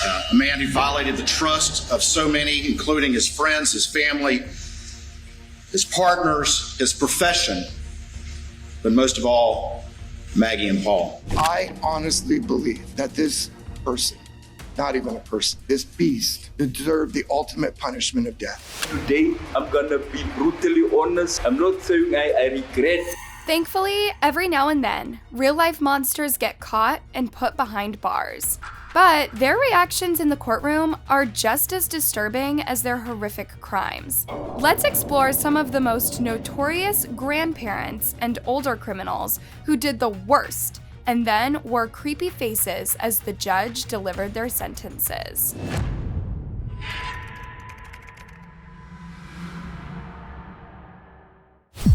A man who violated the trust of so many, including his friends, his family, his partners, his profession, but most of all, Maggie and Paul. I honestly believe that this person, not even a person, this beast deserved the ultimate punishment of death. Today, I'm gonna be brutally honest. I'm not saying I regret. Thankfully, every now and then, real-life monsters get caught and put behind bars. But their reactions in the courtroom are just as disturbing as their horrific crimes. Let's explore some of the most notorious grandparents and older criminals who did the worst and then wore creepy faces as the judge delivered their sentences.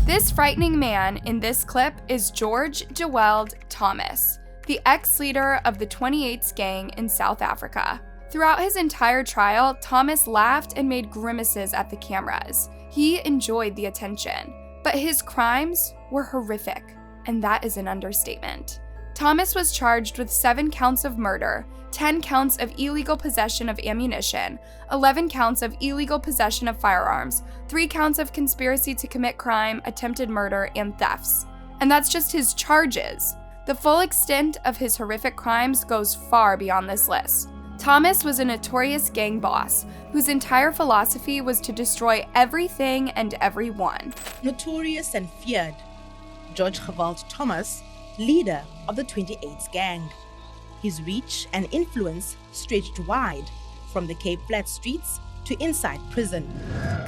This frightening man in this clip is George Jeweld Thomas, the ex-leader of the 28's gang in South Africa. Throughout his entire trial, Thomas laughed and made grimaces at the cameras. He enjoyed the attention, but his crimes were horrific, and that is an understatement. Thomas was charged with 7 counts of murder, 10 counts of illegal possession of ammunition, 11 counts of illegal possession of firearms, 3 counts of conspiracy to commit crime, attempted murder, and thefts. And that's just his charges. The full extent of his horrific crimes goes far beyond this list. Thomas was a notorious gang boss whose entire philosophy was to destroy everything and everyone. Notorious and feared, George Kaval Thomas, leader of the 28's gang. His reach and influence stretched wide, from the Cape Flat streets to inside prison.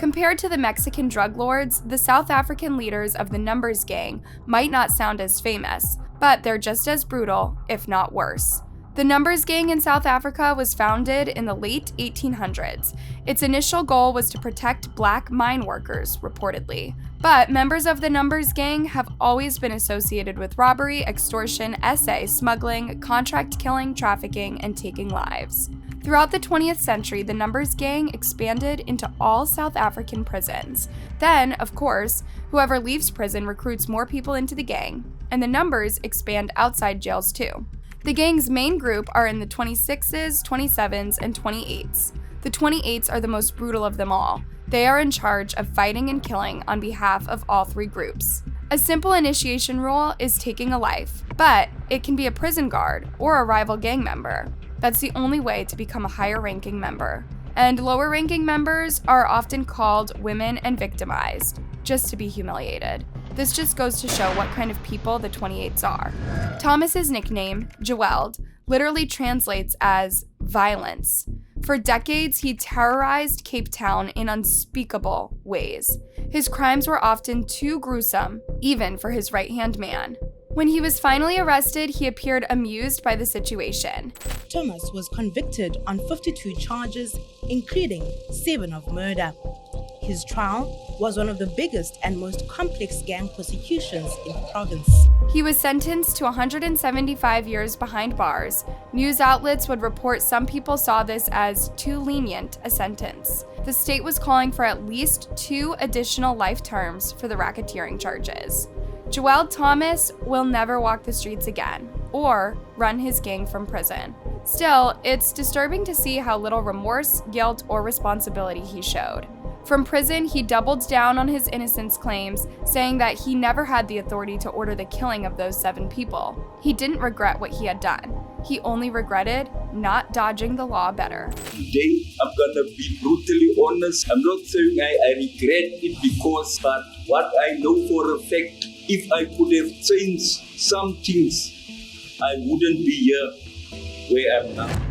Compared to the Mexican drug lords, the South African leaders of the Numbers Gang might not sound as famous, but they're just as brutal, if not worse. The Numbers Gang in South Africa was founded in the late 1800s. Its initial goal was to protect black mine workers, reportedly. But members of the Numbers Gang have always been associated with robbery, extortion, SA, smuggling, contract killing, trafficking, and taking lives. Throughout the 20th century, the Numbers Gang expanded into all South African prisons. Then, of course, whoever leaves prison recruits more people into the gang, and the numbers expand outside jails too. The gang's main group are in the 26s, 27s, and 28s. The 28s are the most brutal of them all. They are in charge of fighting and killing on behalf of all 3 groups. A simple initiation rule is taking a life, but it can be a prison guard or a rival gang member. That's the only way to become a higher-ranking member. And lower-ranking members are often called women and victimized, just to be humiliated. This just goes to show what kind of people the 28s are. Thomas's nickname, Jeweld, literally translates as violence. For decades, he terrorized Cape Town in unspeakable ways. His crimes were often too gruesome, even for his right-hand man. When he was finally arrested, he appeared amused by the situation. Thomas was convicted on 52 charges, including 7 of murder. His trial was one of the biggest and most complex gang prosecutions in the province. He was sentenced to 175 years behind bars. News outlets would report some people saw this as too lenient a sentence. The state was calling for at least 2 additional life terms for the racketeering charges. Jeweld Thomas will never walk the streets again, or run his gang from prison. Still, it's disturbing to see how little remorse, guilt, or responsibility he showed. From prison, he doubled down on his innocence claims, saying that he never had the authority to order the killing of those 7 people. He didn't regret what he had done. He only regretted not dodging the law better. Today, I'm gonna be brutally honest. I'm not saying I regret it because, but what I know for a fact, if I could have changed some things, I wouldn't be here where I'm now.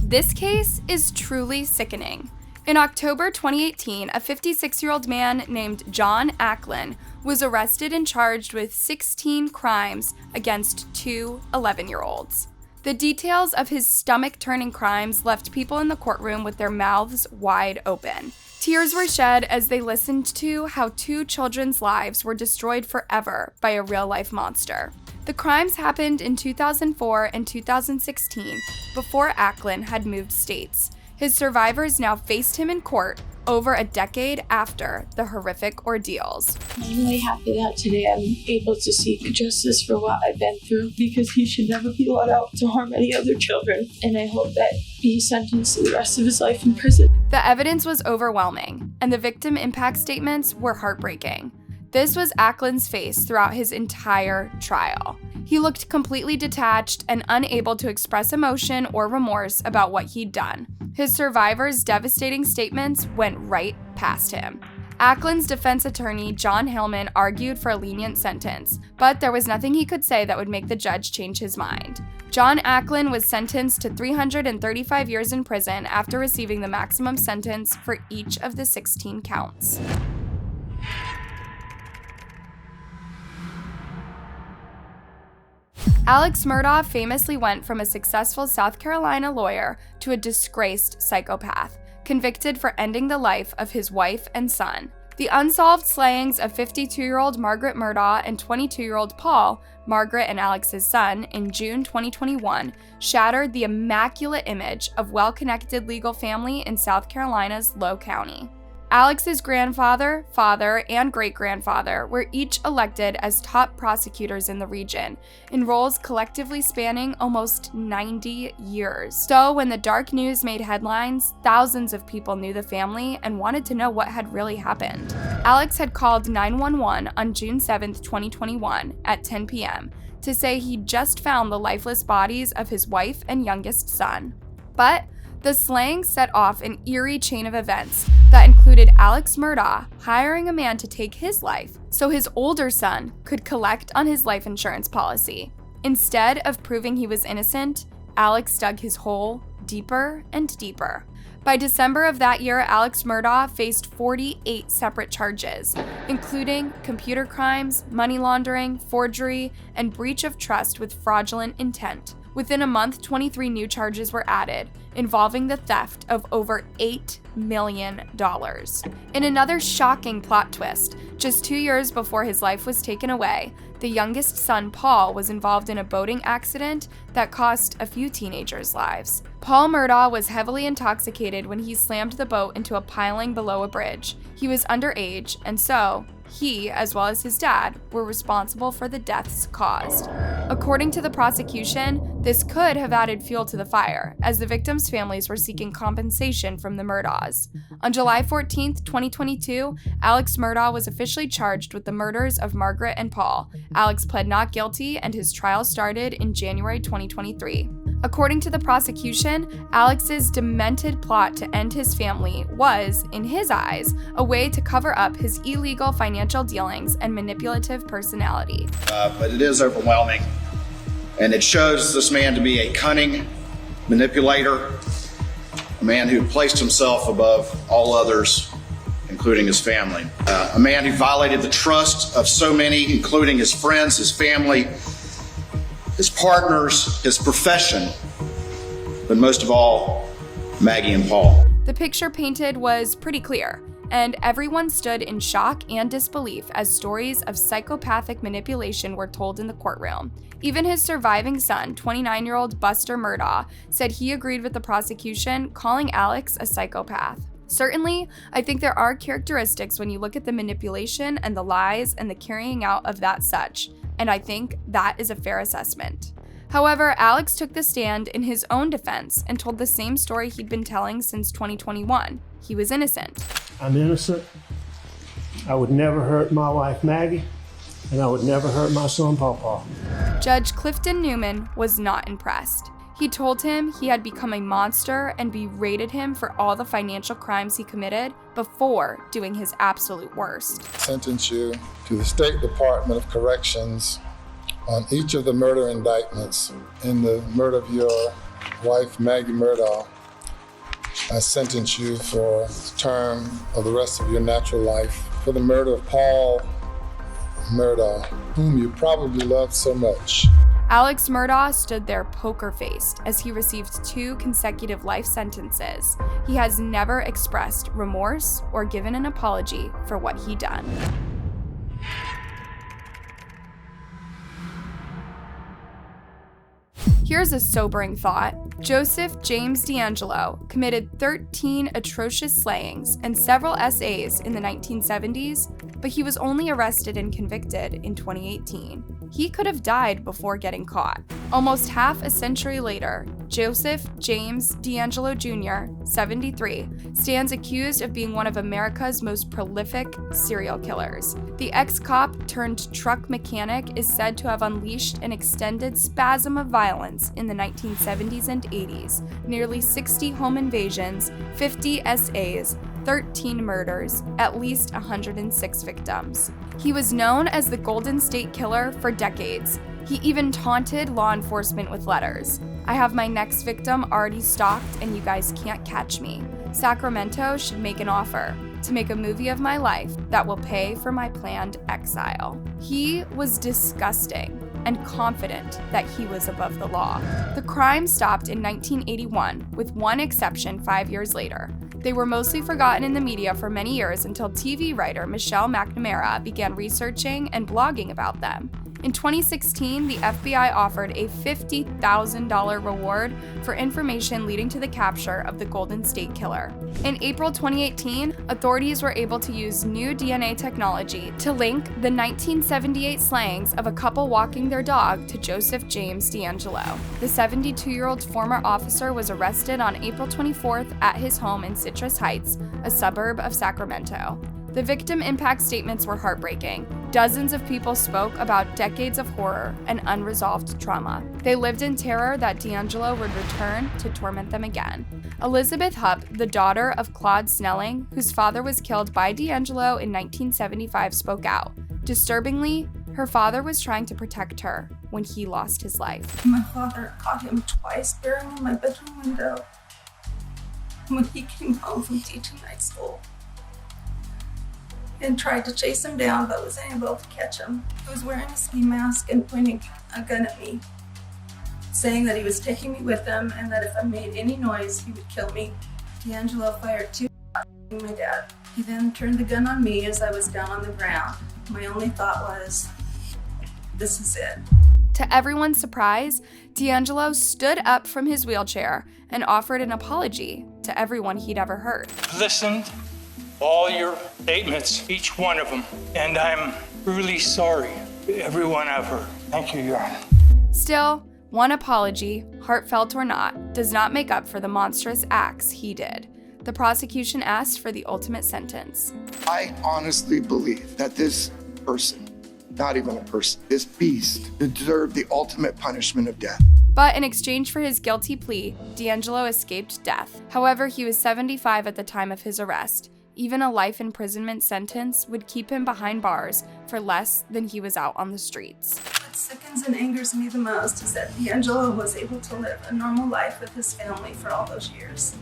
This case is truly sickening. In October 2018, a 56-year-old man named John Allan was arrested and charged with 16 crimes against 2 11-year-olds. The details of his stomach-turning crimes left people in the courtroom with their mouths wide open. Tears were shed as they listened to how 2 children's lives were destroyed forever by a real-life monster. The crimes happened in 2004 and 2016, before Allan had moved states. His survivors now faced him in court over a decade after the horrific ordeals. I'm really happy that today I'm able to seek justice for what I've been through, because he should never be let out to harm any other children, and I hope that he's sentenced to the rest of his life in prison. The evidence was overwhelming, and the victim impact statements were heartbreaking. This was Allan's face throughout his entire trial. He looked completely detached and unable to express emotion or remorse about what he'd done. His survivors' devastating statements went right past him. Allan's defense attorney, John Hillman, argued for a lenient sentence, but there was nothing he could say that would make the judge change his mind. John Allan was sentenced to 335 years in prison after receiving the maximum sentence for each of the 16 counts. Alex Murda famously went from a successful South Carolina lawyer to a disgraced psychopath, convicted for ending the life of his wife and son. The unsolved slayings of 52-year-old Margaret Murda and 22-year-old Paul, Margaret and Alex's son, in June 2021 shattered the immaculate image of well-connected legal family in South Carolina's Low County. Alex's grandfather, father, and great-grandfather were each elected as top prosecutors in the region, in roles collectively spanning almost 90 years. So when the dark news made headlines, thousands of people knew the family and wanted to know what had really happened. Alex had called 911 on June 7, 2021 at 10 p.m. to say he'd just found the lifeless bodies of his wife and youngest son. But the slaying set off an eerie chain of events that included Alex Murda hiring a man to take his life so his older son could collect on his life insurance policy. Instead of proving he was innocent, Alex dug his hole deeper and deeper. By December of that year, Alex Murda faced 48 separate charges, including computer crimes, money laundering, forgery, and breach of trust with fraudulent intent. Within a month, 23 new charges were added, involving the theft of over $8 million. In another shocking plot twist, just 2 years before his life was taken away, the youngest son, Paul, was involved in a boating accident that cost a few teenagers' lives. Paul Murda was heavily intoxicated when he slammed the boat into a piling below a bridge. He was underage, and so he, as well as his dad, were responsible for the deaths caused. According to the prosecution, this could have added fuel to the fire, as the victims' families were seeking compensation from the Murdas. On July 14, 2022, Alex Murda was officially charged with the murders of Margaret and Paul. Alex pled not guilty, and his trial started in January 2023. According to the prosecution, Alex's demented plot to end his family was, in his eyes, a way to cover up his illegal financial dealings and manipulative personality. But it is overwhelming, and it shows this man to be a cunning manipulator, a man who placed himself above all others, including his family, a man who violated the trust of so many, including his friends, his family, his partners, his profession, but most of all, Maggie and Paul. The picture painted was pretty clear, and everyone stood in shock and disbelief as stories of psychopathic manipulation were told in the courtroom. Even his surviving son, 29-year-old Buster Murda, said he agreed with the prosecution, calling Alex a psychopath. Certainly, I think there are characteristics when you look at the manipulation and the lies and the carrying out of that such, and I think that is a fair assessment. However, Alex took the stand in his own defense and told the same story he'd been telling since 2021. He was innocent. I'm innocent. I would never hurt my wife Maggie, and I would never hurt my son Paul. Judge Clifton Newman was not impressed. He told him he had become a monster and berated him for all the financial crimes he committed before doing his absolute worst. Sentence you to the State Department of Corrections on each of the murder indictments in the murder of your wife, Maggie Murda. I sentence you for the term of the rest of your natural life for the murder of Paul Murda, whom you probably loved so much. Alex Murda stood there poker-faced as he received 2 consecutive life sentences. He has never expressed remorse or given an apology for what he done. Here's a sobering thought. Joseph James DeAngelo committed 13 atrocious slayings and several SAs in the 1970s, but he was only arrested and convicted in 2018. He could have died before getting caught. Almost half a century later, Joseph James DeAngelo Jr., 73, stands accused of being one of America's most prolific serial killers. The ex-cop turned truck mechanic is said to have unleashed an extended spasm of violence in the 1970s and 80s, nearly 60 home invasions, 50 SAs, 13 murders, at least 106 victims. He was known as the Golden State Killer for decades. He even taunted law enforcement with letters. "I have my next victim already stalked and you guys can't catch me. Sacramento should make an offer to make a movie of my life that will pay for my planned exile." He was disgusting and confident that he was above the law. The crime stopped in 1981, with one exception 5 years later. They were mostly forgotten in the media for many years until TV writer Michelle McNamara began researching and blogging about them. In 2016, the FBI offered a $50,000 reward for information leading to the capture of the Golden State Killer. In April 2018, authorities were able to use new DNA technology to link the 1978 slayings of a couple walking their dog to Joseph James DeAngelo. The 72-year-old former officer was arrested on April 24th at his home in Citrus Heights, a suburb of Sacramento. The victim impact statements were heartbreaking. Dozens of people spoke about decades of horror and unresolved trauma. They lived in terror that DeAngelo would return to torment them again. Elizabeth Hupp, the daughter of Claude Snelling, whose father was killed by DeAngelo in 1975, spoke out. Disturbingly, her father was trying to protect her when he lost his life. My father caught him twice staring in my bedroom window when he came home from teaching night school, and tried to chase him down but was unable to catch him. He was wearing a ski mask and pointing a gun at me, saying that he was taking me with him and that if I made any noise, he would kill me. DeAngelo fired 2 shots at my dad. He then turned the gun on me as I was down on the ground. My only thought was, this is it. To everyone's surprise, DeAngelo stood up from his wheelchair and offered an apology to everyone he'd ever hurt. Listened all your statements, each one of them, and I'm really sorry to everyone I've hurt. Thank you, Your Honor. Still, one apology, heartfelt or not, does not make up for the monstrous acts he did. The prosecution asked for the ultimate sentence. I honestly believe that this person, not even a person, this beast, deserved the ultimate punishment of death. But in exchange for his guilty plea, DeAngelo escaped death. However, he was 75 at the time of his arrest. Even a life imprisonment sentence would keep him behind bars for less than he was out on the streets. What sickens and angers me the most is that DeAngelo was able to live a normal life with his family for all those years.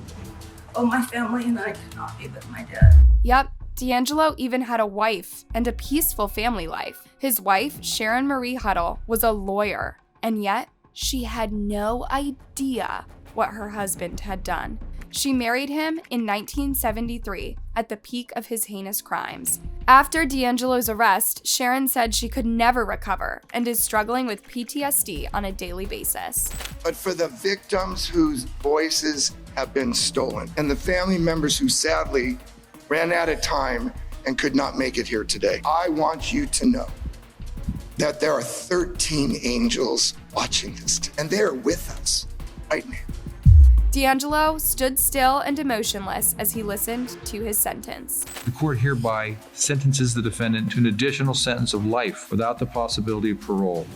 Oh, my family and I could not be with my dad. Yep, DeAngelo even had a wife and a peaceful family life. His wife, Sharon Marie Huddle, was a lawyer, and yet she had no idea what her husband had done. She married him in 1973, at the peak of his heinous crimes. After DeAngelo's arrest, Sharon said she could never recover and is struggling with PTSD on a daily basis. But for the victims whose voices have been stolen, and the family members who sadly ran out of time and could not make it here today, I want you to know that there are 13 angels watching this, and they are with us right now. DeAngelo stood still and emotionless as he listened to his sentence. The court hereby sentences the defendant to an additional sentence of life without the possibility of parole.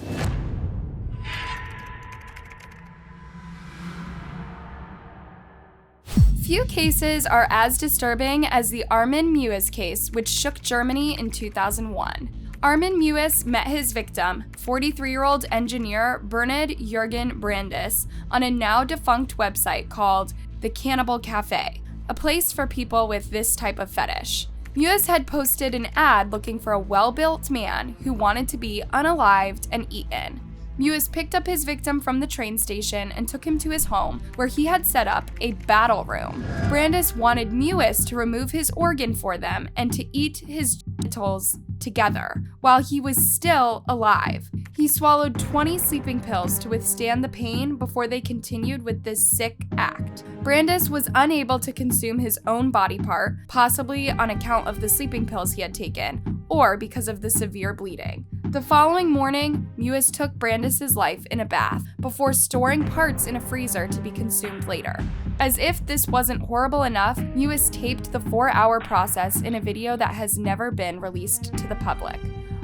Few cases are as disturbing as the Armen Mu case, which shook Germany in 2001. Armen Mu met his victim, 43-year-old engineer Bernard Jürgen Brandes, on a now-defunct website called The Cannibal Cafe, a place for people with this type of fetish. Mu had posted an ad looking for a well-built man who wanted to be unalived and eaten. Mu picked up his victim from the train station and took him to his home, where he had set up a battle room. Brandes wanted Mu to remove his organ for them and to eat his genitals together while he was still alive. He swallowed 20 sleeping pills to withstand the pain before they continued with this sick act. Brandis was unable to consume his own body part, possibly on account of the sleeping pills he had taken, or because of the severe bleeding. The following morning, Mewis took Brandis's life in a bath before storing parts in a freezer to be consumed later. As if this wasn't horrible enough, Mewis taped the 4-hour process in a video that has never been released to the public.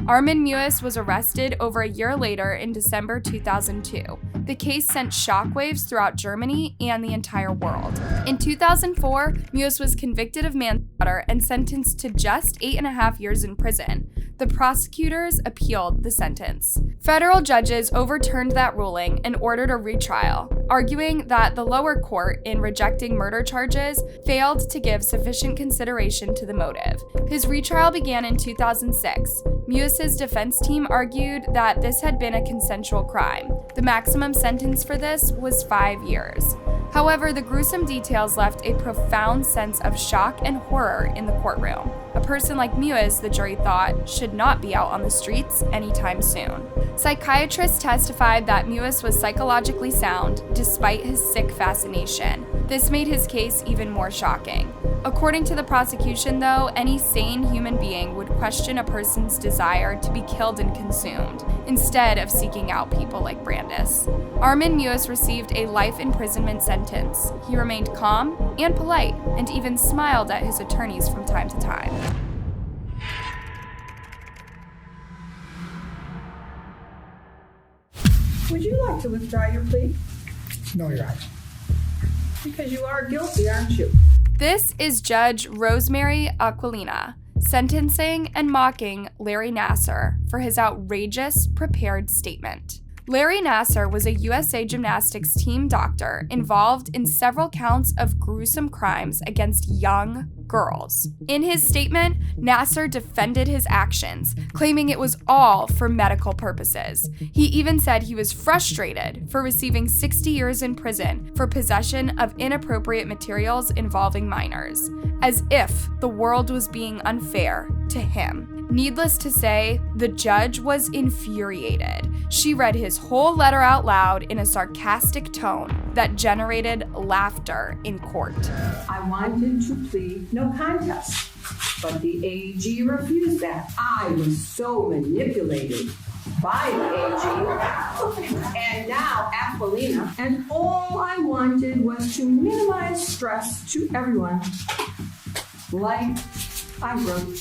Armen Mu was arrested over a year later in December 2002. The case sent shockwaves throughout Germany and the entire world. In 2004, Mewis was convicted of manslaughter and sentenced to just 8.5 years in prison. The prosecutors appealed the sentence. Federal judges overturned that ruling and ordered a retrial, arguing that the lower court, in rejecting murder charges, failed to give sufficient consideration to the motive. His retrial began in 2006. Mewis's defense team argued that this had been a consensual crime. The maximum sentence for this was 5 years. However, the gruesome details left a profound sense of shock and horror in the courtroom. A person like Mewis, the jury thought, should not be out on the streets anytime soon. Psychiatrists testified that Mewis was psychologically sound despite his sick fascination. This made his case even more shocking. According to the prosecution, though, any sane human being would question a person's desire to be killed and consumed, instead of seeking out people like Brandis. Armen Mu received a life imprisonment sentence. He remained calm and polite, and even smiled at his attorneys from time to time. Would you like to withdraw your plea? No, Your Honor. Because you are guilty, aren't you? This is Judge Rosemary Aquilina, sentencing and mocking Larry Nasser for his outrageous prepared statement. Larry Nasser was a USA Gymnastics team doctor involved in several counts of gruesome crimes against young girls. In his statement, Nasser defended his actions, claiming it was all for medical purposes. He even said he was frustrated for receiving 60 years in prison for possession of inappropriate materials involving minors, as if the world was being unfair to him. Needless to say, the judge was infuriated. She read his whole letter out loud in a sarcastic tone that generated laughter in court. I wanted to plead no contest, but the AG refused that. I was so manipulated by the AG, and now Aquilina, and all I wanted was to minimize stress to everyone, like I wrote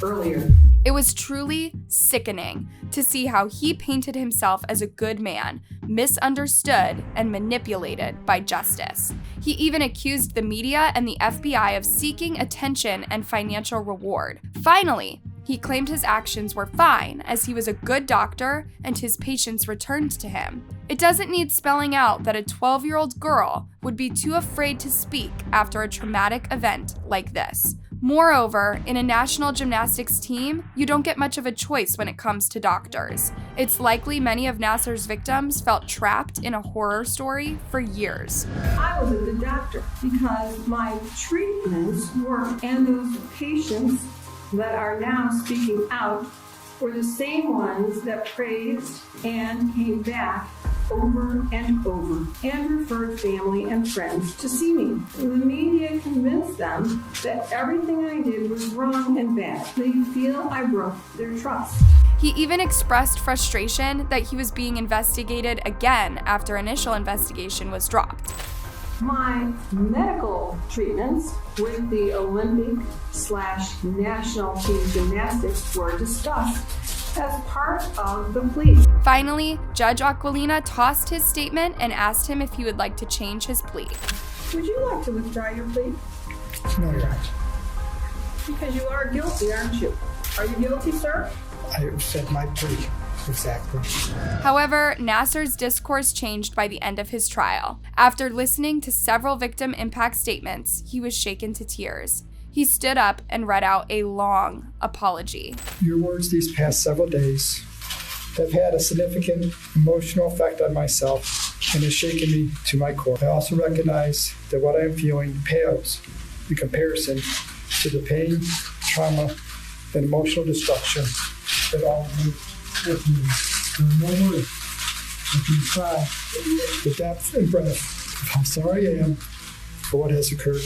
earlier. It was truly sickening to see how he painted himself as a good man, misunderstood and manipulated by justice. He even accused the media and the FBI of seeking attention and financial reward. Finally, he claimed his actions were fine as he was a good doctor and his patients returned to him. It doesn't need spelling out that a 12-year-old girl would be too afraid to speak after a traumatic event like this. Moreover, in a national gymnastics team, you don't get much of a choice when it comes to doctors. It's likely many of Nasser's victims felt trapped in a horror story for years. I was a good doctor because my treatments were, and those patients that are now speaking out were the same ones that praised and came back over and over and referred family and friends to see me. The media convinced them that everything I did was wrong and bad. They feel I broke their trust. He even expressed frustration that he was being investigated again after initial investigation was dropped. My medical treatments with the Olympic/national team gymnastics were discussed as part of the plea. Finally, Judge Aquilina tossed his statement and asked him if he would like to change his plea. Would you like to withdraw your plea? No, Your Honor. Because you are guilty, aren't you? Are you guilty, sir? I said my plea. Exactly. However, Nasser's discourse changed by the end of his trial. After listening to several victim impact statements, he was shaken to tears. He stood up and read out a long apology. Your words these past several days have had a significant emotional effect on myself and has shaken me to my core. I also recognize that what I am feeling pales in comparison to the pain, trauma, and emotional destruction that all moved with me No worry. I can cry the depth and breadth of how sorry I am for what has occurred.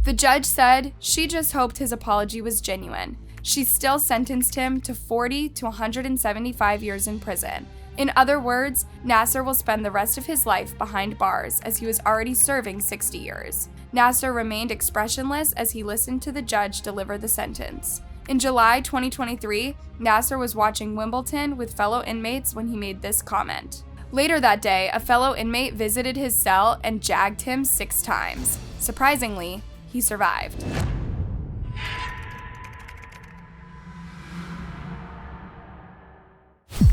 The judge said she just hoped his apology was genuine. She still sentenced him to 40 to 175 years in prison. In other words, Nasser will spend the rest of his life behind bars as he was already serving 60 years. Nasser remained expressionless as he listened to the judge deliver the sentence. In July 2023, Nasser was watching Wimbledon with fellow inmates when he made this comment. Later that day, a fellow inmate visited his cell and jagged him 6 times. Surprisingly, he survived.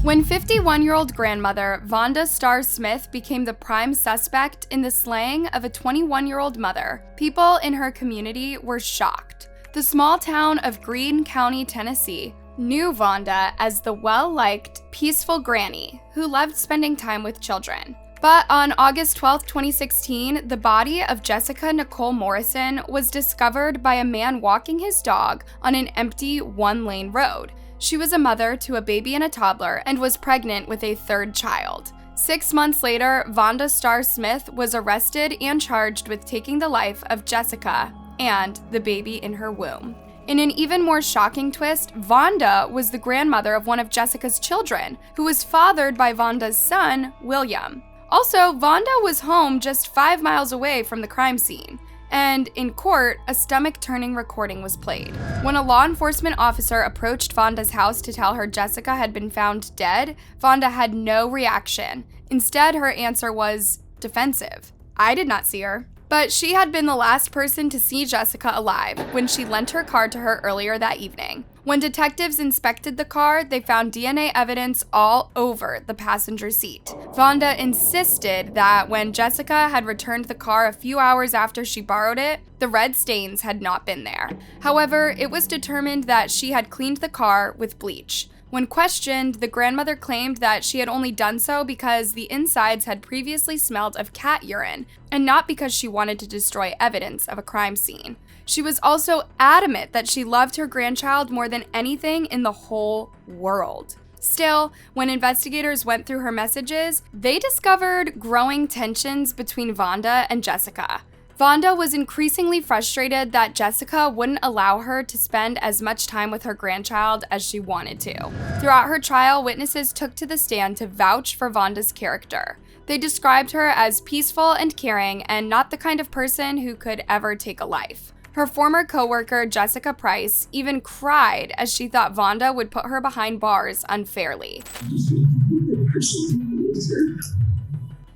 When 51-year-old grandmother Vonda Starr-Smith became the prime suspect in the slaying of a 21-year-old mother, people in her community were shocked. The small town of Greene County, Tennessee, knew Vonda as the well-liked, peaceful granny who loved spending time with children. But on August 12, 2016, the body of Jessica Nicole Morrison was discovered by a man walking his dog on an empty one-lane road. She was a mother to a baby and a toddler and was pregnant with a 3rd child. 6 months later, Vonda Starr-Smith was arrested and charged with taking the life of Jessica and the baby in her womb. In an even more shocking twist, Vonda was the grandmother of one of Jessica's children, who was fathered by Vonda's son, William. Also, Vonda was home just 5 miles away from the crime scene. And in court, a stomach-turning recording was played. When a law enforcement officer approached Vonda's house to tell her Jessica had been found dead, Vonda had no reaction. Instead, her answer was defensive. I did not see her. But she had been the last person to see Jessica alive when she lent her car to her earlier that evening. When detectives inspected the car, they found DNA evidence all over the passenger seat. Vonda insisted that when Jessica had returned the car a few hours after she borrowed it, the red stains had not been there. However, it was determined that she had cleaned the car with bleach. When questioned, the grandmother claimed that she had only done so because the insides had previously smelled of cat urine, and not because she wanted to destroy evidence of a crime scene. She was also adamant that she loved her grandchild more than anything in the whole world. Still, when investigators went through her messages, they discovered growing tensions between Vonda and Jessica. Vonda was increasingly frustrated that Jessica wouldn't allow her to spend as much time with her grandchild as she wanted to. Throughout her trial, witnesses took to the stand to vouch for Vonda's character. They described her as peaceful and caring and not the kind of person who could ever take a life. Her former co-worker, Jessica Price, even cried as she thought Vonda would put her behind bars unfairly.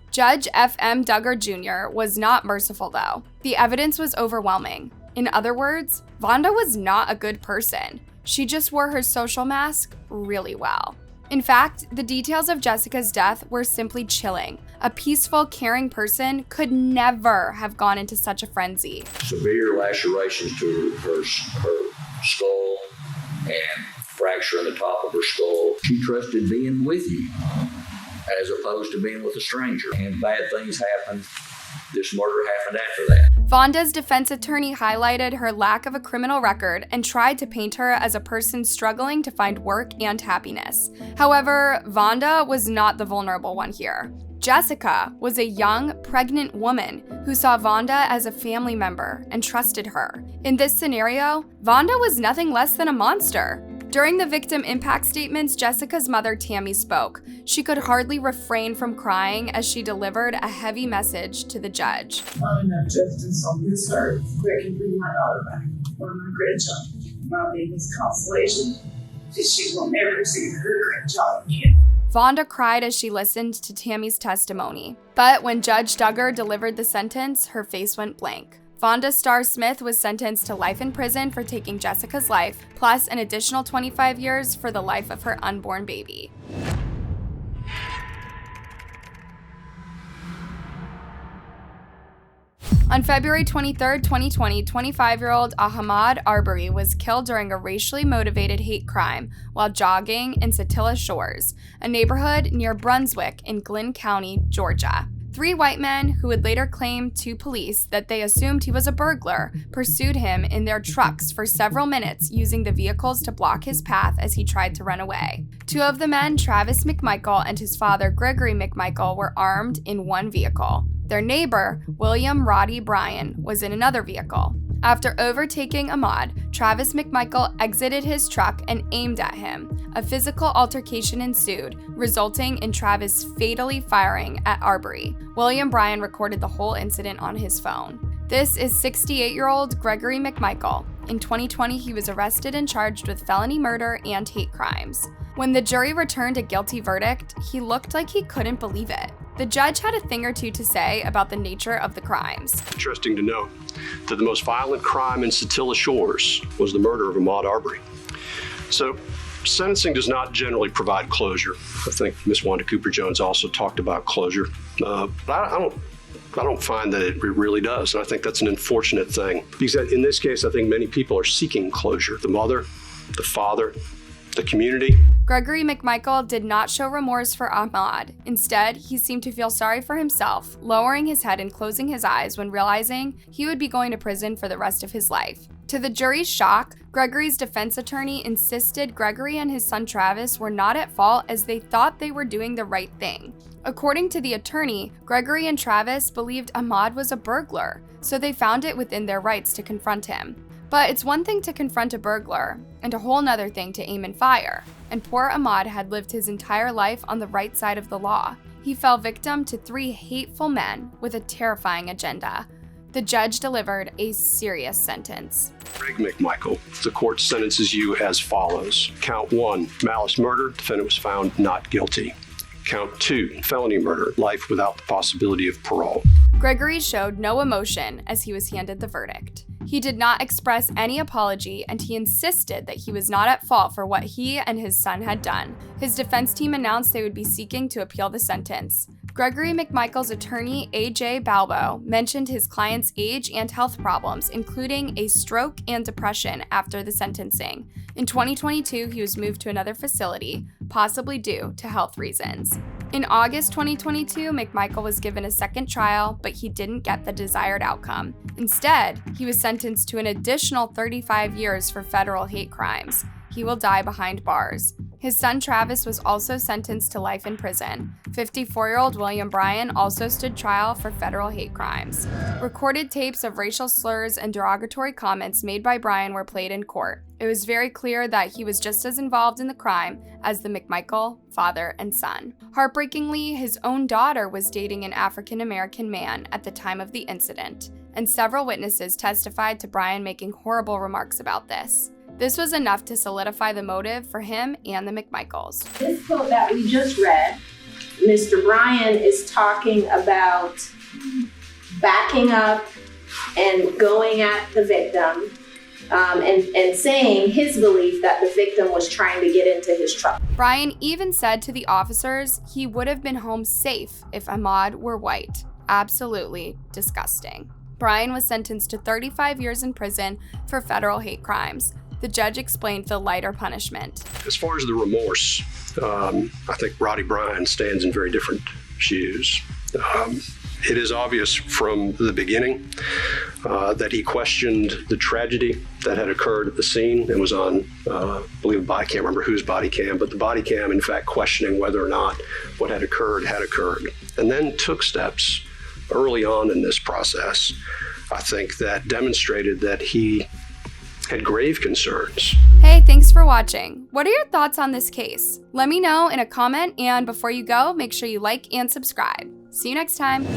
Judge F.M. Duggar Jr. was not merciful, though. The evidence was overwhelming. In other words, Vonda was not a good person. She just wore her social mask really well. In fact, the details of Jessica's death were simply chilling. A peaceful, caring person could never have gone into such a frenzy. Severe lacerations to her skull and fracture in the top of her skull. She trusted being with you as opposed to being with a stranger. And bad things happen. This murder happened after that. Vonda's defense attorney highlighted her lack of a criminal record and tried to paint her as a person struggling to find work and happiness. However, Vonda was not the vulnerable one here. Jessica was a young, pregnant woman who saw Vonda as a family member and trusted her. In this scenario, Vonda was nothing less than a monster. During the victim impact statements, Jessica's mother, Tammy, spoke. She could hardly refrain from crying as she delivered a heavy message to the judge. Not enough justice on this earth where I can bring my daughter back or my grandchild. My biggest consolation is she will never see her grandchild again. Vonda cried as she listened to Tammy's testimony. But when Judge Duggar delivered the sentence, her face went blank. Vonda Starr-Smith was sentenced to life in prison for taking Jessica's life, plus an additional 25 years for the life of her unborn baby. On February 23, 2020, 25-year-old Ahmaud Arbery was killed during a racially motivated hate crime while jogging in Satilla Shores, a neighborhood near Brunswick in Glynn County, Georgia. 3 white men, who would later claim to police that they assumed he was a burglar, pursued him in their trucks for several minutes, using the vehicles to block his path as he tried to run away. 2 of the men, Travis McMichael and his father, Gregory McMichael, were armed in one vehicle. Their neighbor, William Roddy Bryan, was in another vehicle. After overtaking Ahmaud, Travis McMichael exited his truck and aimed at him. A physical altercation ensued, resulting in Travis fatally firing at Arbery. William Bryan recorded the whole incident on his phone. This is 68-year-old Gregory McMichael. In 2020, he was arrested and charged with felony murder and hate crimes. When the jury returned a guilty verdict, he looked like he couldn't believe it. The judge had a thing or two to say about the nature of the crimes. Interesting to note that the most violent crime in Satilla Shores was the murder of Ahmaud Arbery. So, sentencing does not generally provide closure. I think Ms. Wanda Cooper-Jones also talked about closure. But I don't find that it really does, and I think that's an unfortunate thing. Because in this case, I think many people are seeking closure. The mother, the father, the community. Gregory McMichael did not show remorse for Ahmaud. Instead, he seemed to feel sorry for himself, lowering his head and closing his eyes when realizing he would be going to prison for the rest of his life. To the jury's shock, Gregory's defense attorney insisted Gregory and his son Travis were not at fault, as they thought they were doing the right thing. According to the attorney, Gregory and Travis believed Ahmaud was a burglar, so they found it within their rights to confront him. But it's one thing to confront a burglar, and a whole nother thing to aim and fire. And poor Ahmaud had lived his entire life on the right side of the law. He fell victim to 3 hateful men with a terrifying agenda. The judge delivered a serious sentence. Greg McMichael, the court sentences you as follows. Count 1, malice murder, defendant was found not guilty. Count 2, felony murder, life without the possibility of parole. Gregory showed no emotion as he was handed the verdict. He did not express any apology, and he insisted that he was not at fault for what he and his son had done. His defense team announced they would be seeking to appeal the sentence. Gregory McMichael's attorney, A.J. Balbo, mentioned his client's age and health problems, including a stroke and depression, after the sentencing. In 2022, he was moved to another facility, possibly due to health reasons. In August 2022, McMichael was given a second trial, but he didn't get the desired outcome. Instead, he was sentenced to an additional 35 years for federal hate crimes. He will die behind bars. His son Travis was also sentenced to life in prison. 54-year-old William Bryan also stood trial for federal hate crimes. Recorded tapes of racial slurs and derogatory comments made by Bryan were played in court. It was very clear that he was just as involved in the crime as the McMichael father and son. Heartbreakingly, his own daughter was dating an African-American man at the time of the incident, and several witnesses testified to Bryan making horrible remarks about this. This was enough to solidify the motive for him and the McMichaels. This quote that we just read, Mr. Bryan is talking about backing up and going at the victim and saying his belief that the victim was trying to get into his truck. Bryan even said to the officers he would have been home safe if Ahmaud were white. Absolutely disgusting. Bryan was sentenced to 35 years in prison for federal hate crimes. The judge explained the lighter punishment. As far as the remorse, I think Roddy Bryan stands in very different shoes. It is obvious from the beginning that he questioned the tragedy that had occurred at the scene. It was on, I believe, a body cam. I can't remember whose body cam, but the body cam, in fact, questioning whether or not what had occurred, and then took steps early on in this process, I think, that demonstrated that he had grave concerns. Hey, thanks for watching. What are your thoughts on this case? Let me know in a comment, and before you go, make sure you like and subscribe. See you next time.